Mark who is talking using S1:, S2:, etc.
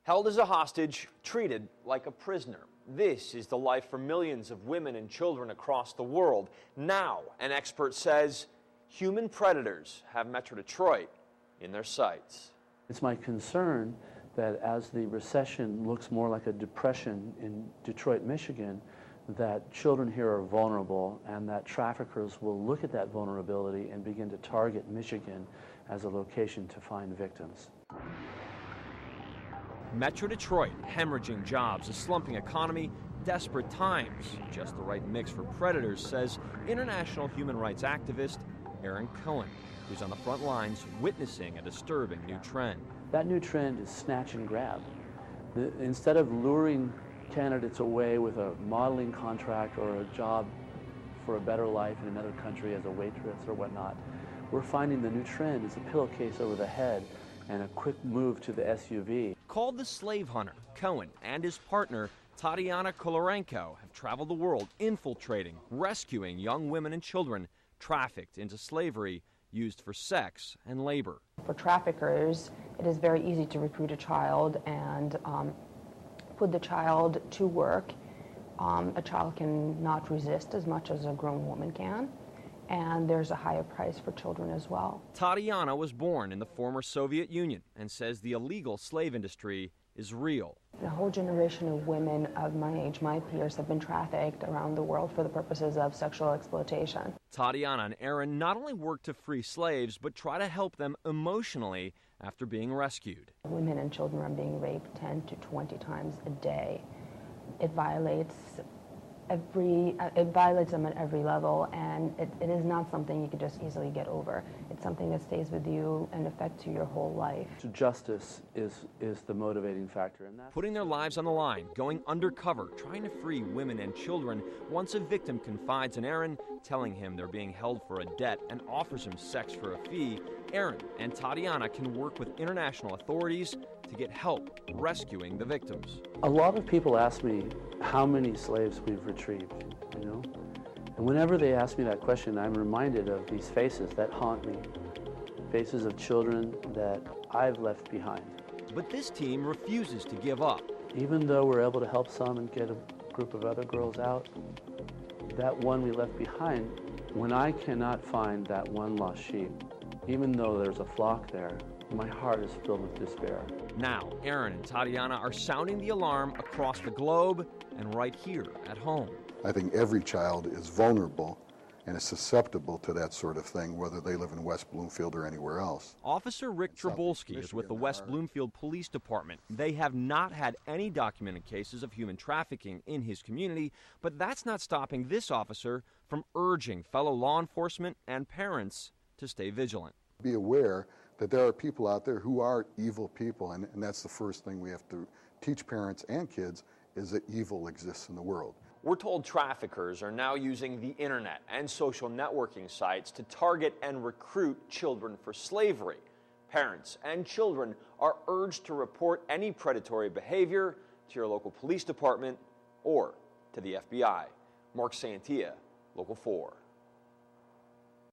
S1: Held as a hostage, treated like a prisoner. This is the life for millions of women and children across the world. Now, an expert says, human predators have Metro Detroit in their sights.
S2: It's my concern that as the recession looks more like a depression in Detroit, Michigan, that children here are vulnerable and that traffickers will look at that vulnerability and begin to target Michigan as a location to find victims.
S1: Metro Detroit, hemorrhaging jobs, a slumping economy, desperate times. Just the right mix for predators, says international human rights activist Aaron Cohen, who's on the front lines witnessing a disturbing new trend.
S2: That new trend is snatch and grab. Instead of luring candidates away with a modeling contract or a job for a better life in another country as a waitress or whatnot, we're finding the new trend is a pillowcase over the head and a quick move to the SUV.
S1: Called the slave hunter, Cohen and his partner, Tatiana Kolorenko, have traveled the world infiltrating, rescuing young women and children trafficked into slavery, used for sex and labor.
S3: For traffickers, it is very easy to recruit a child and put the child to work. A child can not resist as much as a grown woman can, and there's a higher price for children as well.
S1: Tatiana was born in the former Soviet Union and says the illegal slave industry is real.
S3: A whole generation of women of my age, my peers, have been trafficked around the world for the purposes of sexual exploitation.
S1: Tatiana and Aaron not only work to free slaves, but try to help them emotionally after being rescued.
S3: Women and children are being raped 10 to 20 times a day. It violates them at every level, and it is not something you can just easily get over. It's something that stays with you and affects you your whole life.
S2: Justice is the motivating factor in that.
S1: Putting their lives on the line, going undercover, trying to free women and children. Once a victim confides in Aaron, telling him they're being held for a debt and offers him sex for a fee, Aaron and Tatiana can work with international authorities to get help rescuing the victims.
S2: A lot of people ask me how many slaves we've retrieved, you know? And whenever they ask me that question, I'm reminded of these faces that haunt me, faces of children that I've left behind.
S1: But this team refuses to give up.
S2: Even though we're able to help some and get a group of other girls out, that one we left behind, when I cannot find that one lost sheep, even though there's a flock there, my heart is filled with despair.
S1: Now, Aaron and Tatiana are sounding the alarm across the globe and right here at home.
S4: I think every child is vulnerable and is susceptible to that sort of thing, whether they live in West Bloomfield or anywhere else.
S1: Officer Rick Trabolski is with the West Bloomfield Police Department. They have not had any documented cases of human trafficking in his community, but that's not stopping this officer from urging fellow law enforcement and parents to stay vigilant.
S4: Be aware that there are people out there who are evil people, and that's the first thing we have to teach parents and kids, is that evil exists in the world.
S1: We're told traffickers are now using the internet and social networking sites to target and recruit children for slavery. Parents and children are urged to report any predatory behavior to your local police department or to the FBI. Mark Santia, Local 4.